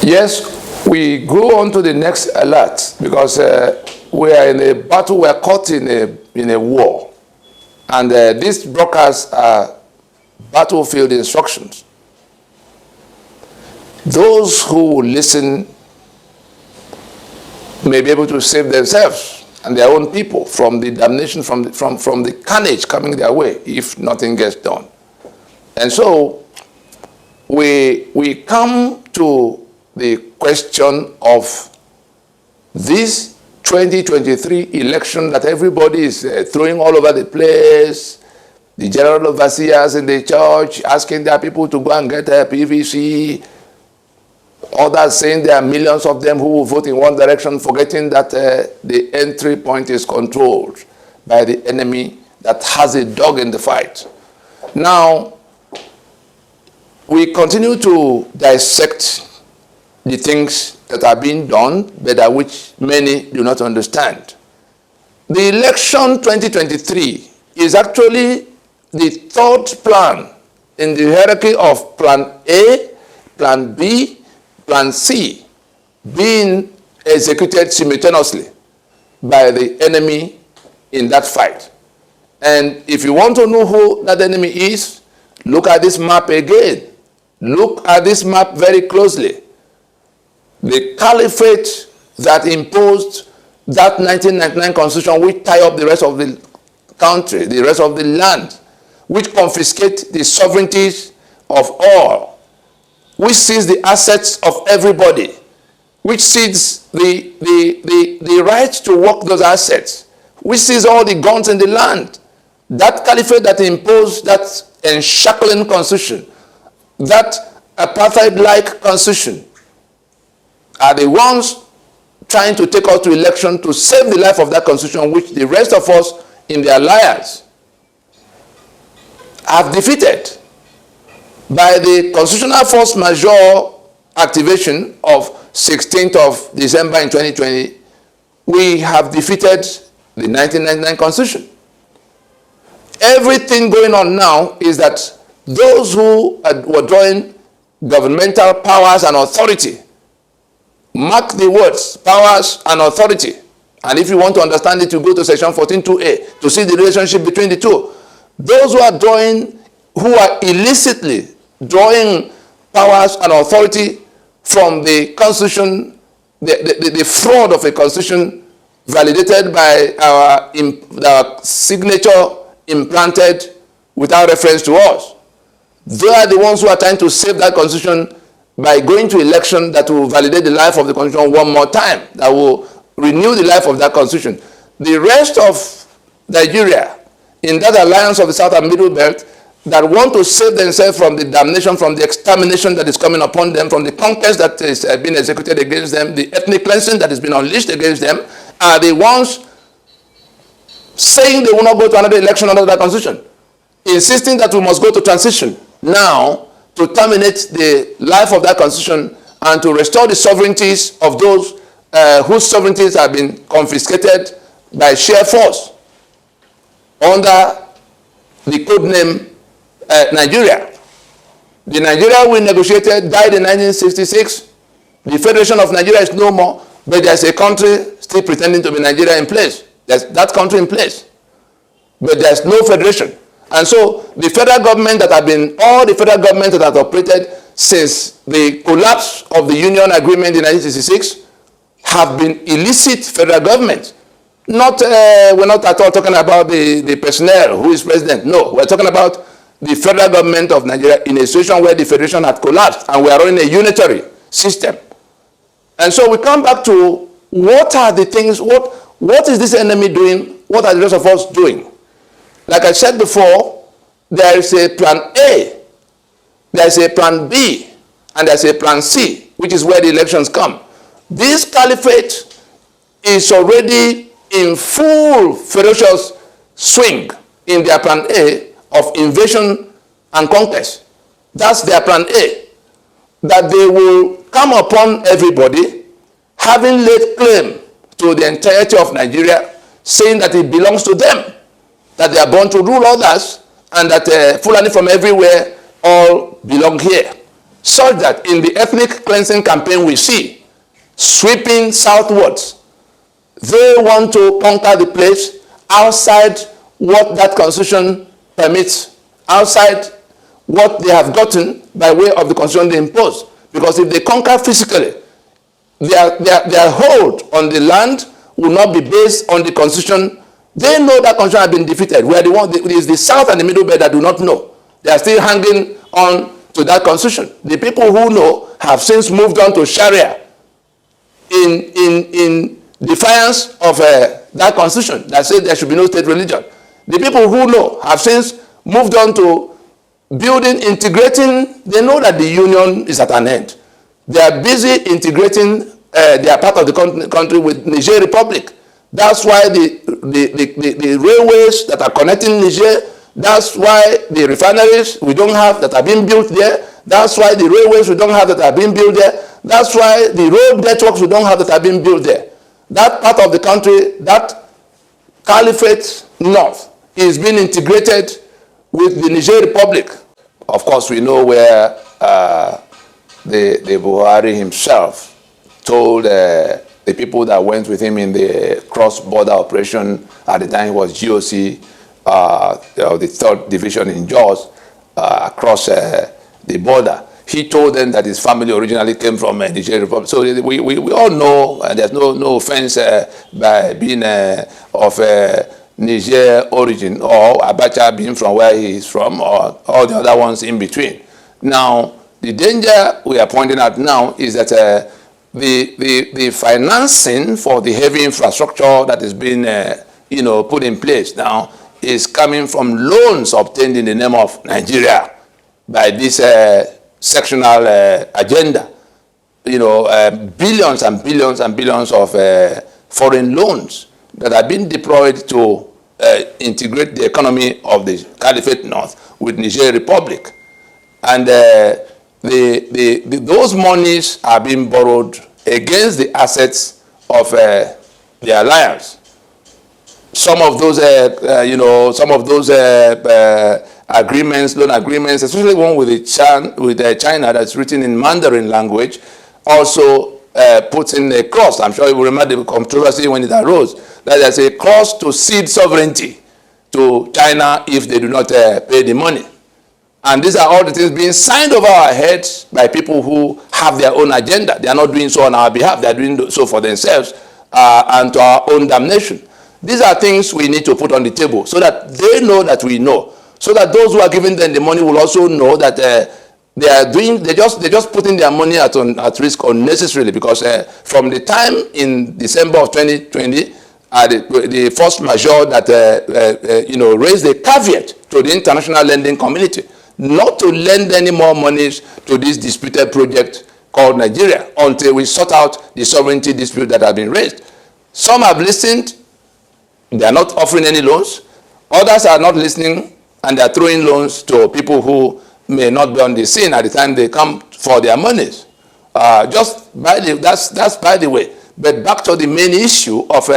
Yes, we go on to the next alert because we are in a battle, we are caught in a war. And these broadcasts are battlefield instructions. Those who will listen may be able to save themselves and their own people from the damnation, from the carnage coming their way if nothing gets done. And so we come to the question of this 2023 election that everybody is throwing all over the place. The general overseers in the church asking their people to go and get a PVC. Others saying there are millions of them who will vote in one direction, forgetting that the entry point is controlled by the enemy that has a dog in the fight. Now, we continue to dissect the things that are being done, but that which many do not understand. The election 2023 is actually the third plan in the hierarchy of Plan A, Plan B, Plan C being executed simultaneously by the enemy in that fight. And if you want to know who that enemy is, look at this map again. Look at this map very closely. The caliphate that imposed that 1999 constitution, which tie up the rest of the country, the rest of the land, which confiscate the sovereignties of all, which sees the assets of everybody, which sees the right to work those assets, which sees all the guns in the land. That caliphate that imposed that enshackling constitution, that apartheid-like constitution, are the ones trying to take us to election to save the life of that constitution, which the rest of us in the alliance have defeated. By the constitutional force majeure activation of 16th of December in 2020, we have defeated the 1999 constitution. Everything going on now is that those who were drawing governmental powers and authority, mark the words, powers and authority. And if you want to understand it, you go to section 14.2a to see the relationship between the two. Those who are illicitly drawing powers and authority from the constitution, the fraud of a constitution validated by our signature implanted without reference to us. They are the ones who are trying to save that constitution by going to election that will validate the life of the constitution one more time, that will renew the life of that constitution. The rest of Nigeria, in that alliance of the South and Middle Belt, that want to save themselves from the damnation, from the extermination that is coming upon them, from the conquest that is being executed against them, the ethnic cleansing that has been unleashed against them, are the ones saying they will not go to another election under that constitution, insisting that we must go to transition now to terminate the life of that constitution and to restore the sovereignties of those whose sovereignties have been confiscated by sheer force under the code name Nigeria. The Nigeria we negotiated died in 1966. The Federation of Nigeria is no more, but there's a country still pretending to be Nigeria in place. There's that country in place, but there's no federation. And so the federal government that have been, all the federal governments that have operated since the collapse of the Union Agreement in 1966 have been illicit federal governments. We're not at all talking about the personnel who is president. No, we're talking about the federal government of Nigeria in a situation where the federation had collapsed and we are running a unitary system. And so we come back to what are the things, what is this enemy doing? What are the rest of us doing? Like I said before, there is a plan A, there is a plan B, and there is a plan C, which is where the elections come. This caliphate is already in full ferocious swing in their plan A of invasion and conquest. That's their plan A. That they will come upon everybody, having laid claim to the entirety of Nigeria, saying that it belongs to them, that they are born to rule others, and that Fulani from everywhere all belong here. such that in the ethnic cleansing campaign we see, sweeping southwards, they want to conquer the place outside what that constitution permits, outside what they have gotten by way of the constitution they impose. Because if they conquer physically, their hold on the land will not be based on the constitution. They know that constitution has been defeated. We are the one, it is the South and the Middle Belt that do not know. They are still hanging on to that constitution. The people who know have since moved on to Sharia in defiance of that constitution that says there should be no state religion. The people who know have since moved on to building, integrating. They know that the union is at an end. They are busy integrating their part of the country with Niger Republic. That's why the railways that are connecting Niger, that's why the refineries we don't have that are being built there, that's why the railways we don't have that are being built there, that's why the road networks we don't have that are being built there. That part of the country, that Caliphate North, is being integrated with the Niger Republic. Of course, we know where the Buhari himself told the people that went with him in the cross-border operation at the time he was GOC, the 3rd Division in Jos, across the border. He told them that his family originally came from Niger Republic. So we all know, and there's no offense by being of Niger origin, or Abacha being from where he is from, or all the other ones in between. Now, the danger we are pointing out now is that the financing for the heavy infrastructure that is being put in place now is coming from loans obtained in the name of Nigeria by this sectional agenda. Billions and billions and billions of foreign loans that are being deployed to integrate the economy of the Caliphate North with Niger Republic. And those monies are being borrowed against the assets of the alliance. Some of those, agreements, loan agreements, especially one with China that's written in Mandarin language, also puts in a clause. I'm sure you will remember the controversy when it arose, that there's a clause to cede sovereignty to China if they do not pay the money. And these are all the things being signed over our heads by people who have their own agenda. They are not doing so on our behalf. They are doing so for themselves and to our own damnation. These are things we need to put on the table so that they know that we know. So that those who are giving them the money will also know that they're just putting their money at risk unnecessarily, because from the time in December of 2020, the force majeure that raised a caveat to the international lending community not to lend any more monies to this disputed project called Nigeria until we sort out the sovereignty dispute that has been raised. Some have listened, they are not offering any loans. Others are not listening, and they are throwing loans to people who may not be on the scene at the time they come for their monies. That's by the way. But back to the main issue of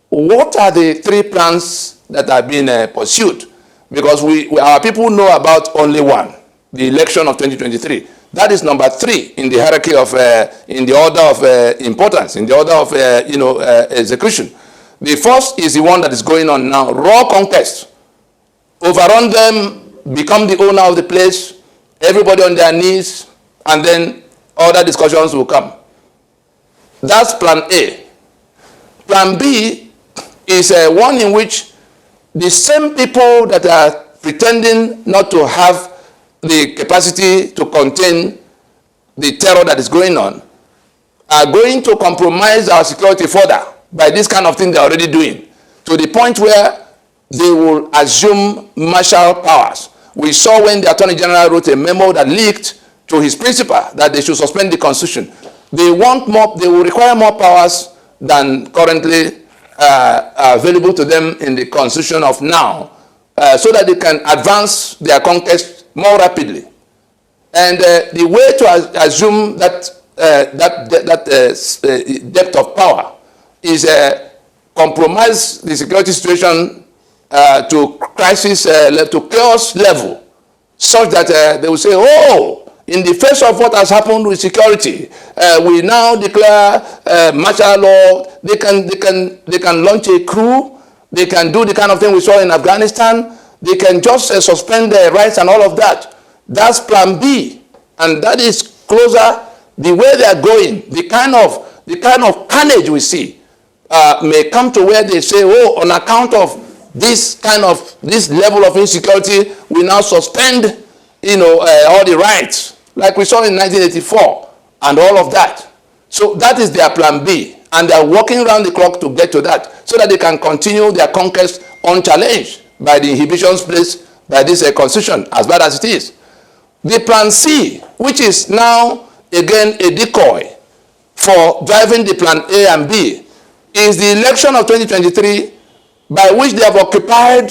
what are the 3 plans that are being pursued? Because our people know about only one, the election of 2023. That is number 3 in the hierarchy of, in the order of importance, in the order of, execution. The first is the one that is going on now, raw conquest. Overrun them, become the owner of the place, everybody on their knees, and then other discussions will come. That's plan A. Plan B is one in which the same people that are pretending not to have the capacity to contain the terror that is going on are going to compromise our security further by this kind of thing they're already doing, to the point where they will assume martial powers. We saw when the Attorney General wrote a memo that leaked to his principal that they should suspend the Constitution. They want more, they will require more powers than currently available to them in the Constitution of now, so that they can advance their conquest more rapidly. And the way to assume that depth of power is compromise the security situation to crisis, to chaos level, such that they will say, oh, in the face of what has happened with security, we now declare martial law. They can launch a coup. They can do the kind of thing we saw in Afghanistan. They can just suspend their rights and all of that. That's plan B. And that is closer. The way they are going, the kind of carnage we see may come to where they say, oh, on account of this level of insecurity, we now suspend, all the rights, like we saw in 1984 and all of that. So that is their plan B. And they're working around the clock to get to that so that they can continue their conquest unchallenged by the inhibitions placed by this constitution, as bad as it is. The plan C, which is now, again, a decoy for driving the plan A and B, is the election of 2023, by which they have occupied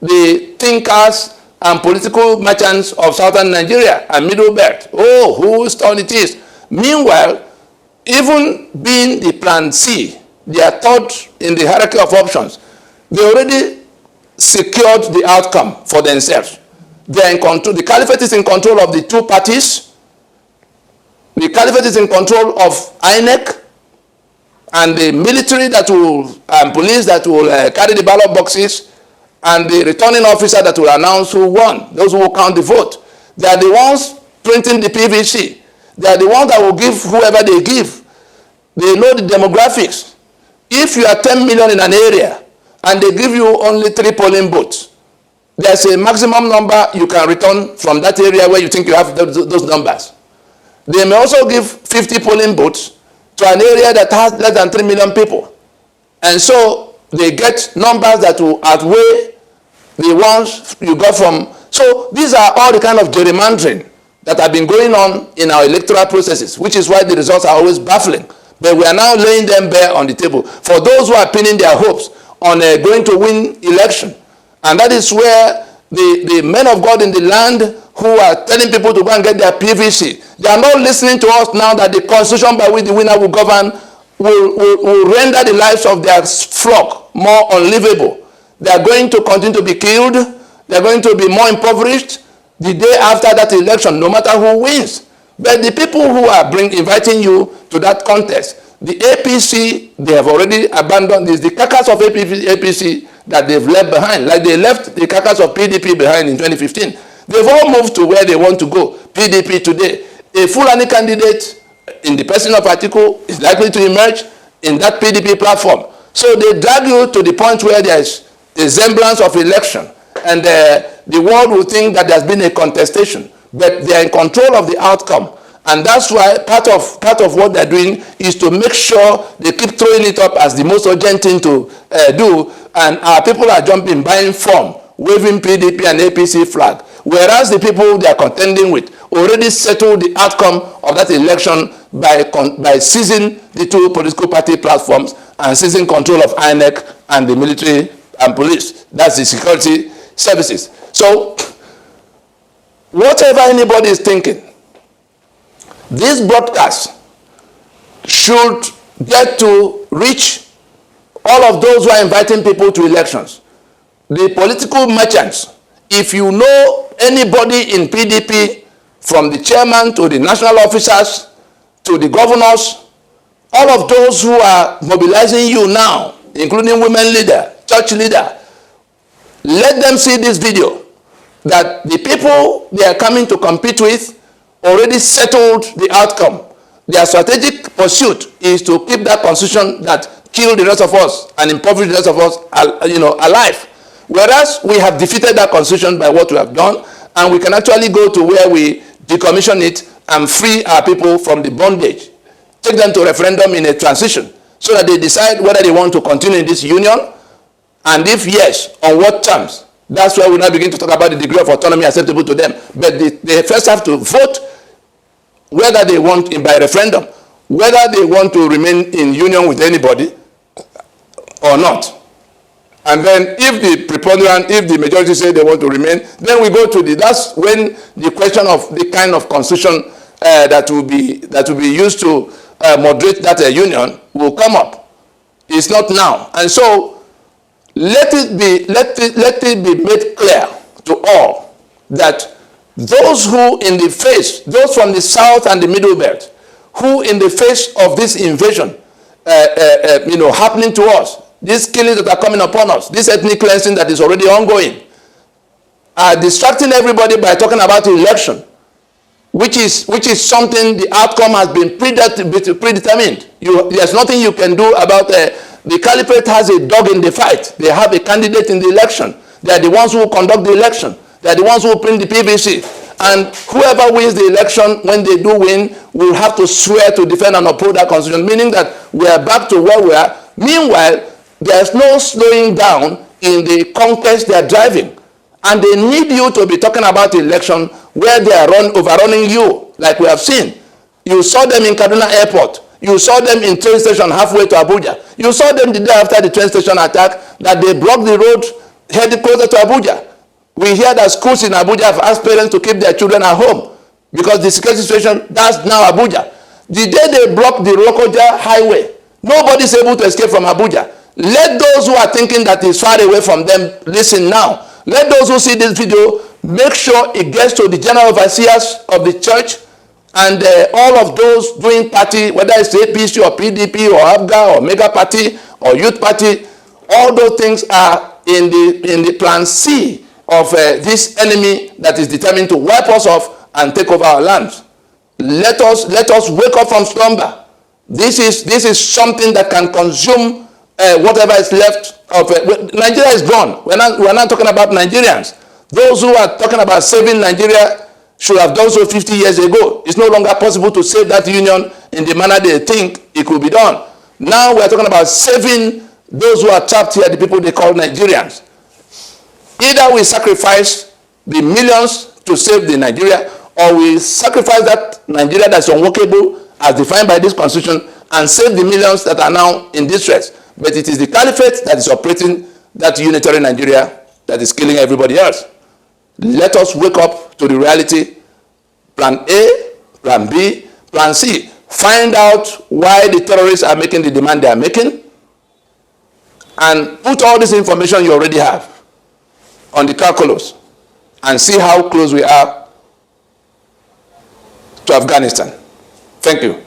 the thinkers and political merchants of southern Nigeria and Middle Belt. Oh, whose turn it is. Meanwhile, even being the plan C, they are third in the hierarchy of options. They already secured the outcome for themselves. They are in control. The caliphate is in control of the two parties. The caliphate is in control of INEC and the military that will, and police that will carry the ballot boxes, and the returning officer that will announce who won, those who will count the vote. They are the ones printing the PVC. They are the ones that will give whoever they give. They know the demographics. If you are 10 million in an area and they give you only 3 polling booths, there's a maximum number you can return from that area where you think you have those numbers. They may also give 50 polling booths to an area that has less than 3 million people. And so they get numbers that will outweigh the ones you got from. So these are all the kind of gerrymandering that have been going on in our electoral processes, which is why the results are always baffling. But we are now laying them bare on the table for those who are pinning their hopes on going to win election. And that is where the men of God in the land who are telling people to go and get their PVC, they are not listening to us now that the constitution by which the winner will govern will render the lives of their flock more unlivable. They are going to continue to be killed. They are going to be more impoverished the day after that election, no matter who wins. But the people who are inviting you to that contest, the APC, they have already abandoned this. The carcass of APC that they've left behind, like they left the carcass of PDP behind in 2015. They've all moved to where they want to go. PDP today, a Fulani candidate in the person of Atiku is likely to emerge in that PDP platform. So they drag you to the point where there's a semblance of election, and the world will think that there's been a contestation, but they are in control of the outcome. And that's why part of what they're doing is to make sure they keep throwing it up as the most urgent thing to do, and our people are jumping, buying form, waving PDP and APC flag, whereas the people they are contending with already settled the outcome of that election by seizing the two political party platforms and seizing control of INEC and the military and police. That's the security services. So whatever anybody is thinking, this broadcast should get to reach all of those who are inviting people to elections. The political merchants, if you know anybody in PDP, from the chairman to the national officers to the governors, all of those who are mobilizing you now, including women leader, church leader, let them see this video, that the people they are coming to compete with already settled the outcome. Their strategic pursuit is to keep that constitution that killed the rest of us and impoverished the rest of us, alive. Whereas we have defeated that constitution by what we have done, and we can actually go to where we decommission it and free our people from the bondage. Take them to referendum in a transition so that they decide whether they want to continue in this union, and if yes, on what terms. That's where we now begin to talk about the degree of autonomy acceptable to them. But they first have to vote whether they want, by referendum, whether they want to remain in union with anybody or not. And then if the majority say they want to remain, then we go to that's when the question of the kind of constitution that will be used to moderate that union will come up. It's not now. And so let it be made clear to all that those from the south and the middle belt, who in the face of this invasion, happening to us, these killings that are coming upon us, this ethnic cleansing that is already ongoing, are distracting everybody by talking about the election, which is something the outcome has been predetermined. There's nothing you can do about the caliphate has a dog in the fight. They have a candidate in the election. They are the ones who conduct the election. They are the ones who print the PVC. And whoever wins the election, when they do win, will have to swear to defend and uphold that constitution, meaning that we are back to where we are. Meanwhile, there's no slowing down in the conquest they are driving. And they need you to be talking about the election where they are overrunning you, like we have seen. You saw them in Kaduna Airport. You saw them in train station halfway to Abuja. You saw them the day after the train station attack that they blocked the road heading closer to Abuja. We hear that schools in Abuja have asked parents to keep their children at home because the security situation, that's now Abuja. The day they blocked the Lokoja highway, nobody's able to escape from Abuja. Let those who are thinking that it's far away from them listen now. Let those who see this video make sure it gets to the general overseers of the church and all of those doing party, whether it's APC or PDP or ABGA or Mega Party or Youth Party. All those things are in the plan C of this enemy that is determined to wipe us off and take over our lands. Let us wake up from slumber. This is something that can consume whatever is left of Nigeria is gone. We're not talking about Nigerians. Those who are talking about saving Nigeria should have done so 50 years ago. It's no longer possible to save that union in the manner they think it could be done. Now we're talking about saving those who are trapped here, the people they call Nigerians. Either we sacrifice the millions to save the Nigeria, or we sacrifice that Nigeria that's unworkable as defined by this constitution and save the millions that are now in distress. But it is the caliphate that is operating that unitary Nigeria that is killing everybody else. Let us wake up to the reality. Plan A, Plan B, Plan C. Find out why the terrorists are making the demand they are making, and put all this information you already have on the calculus and see how close we are to Afghanistan. Thank you.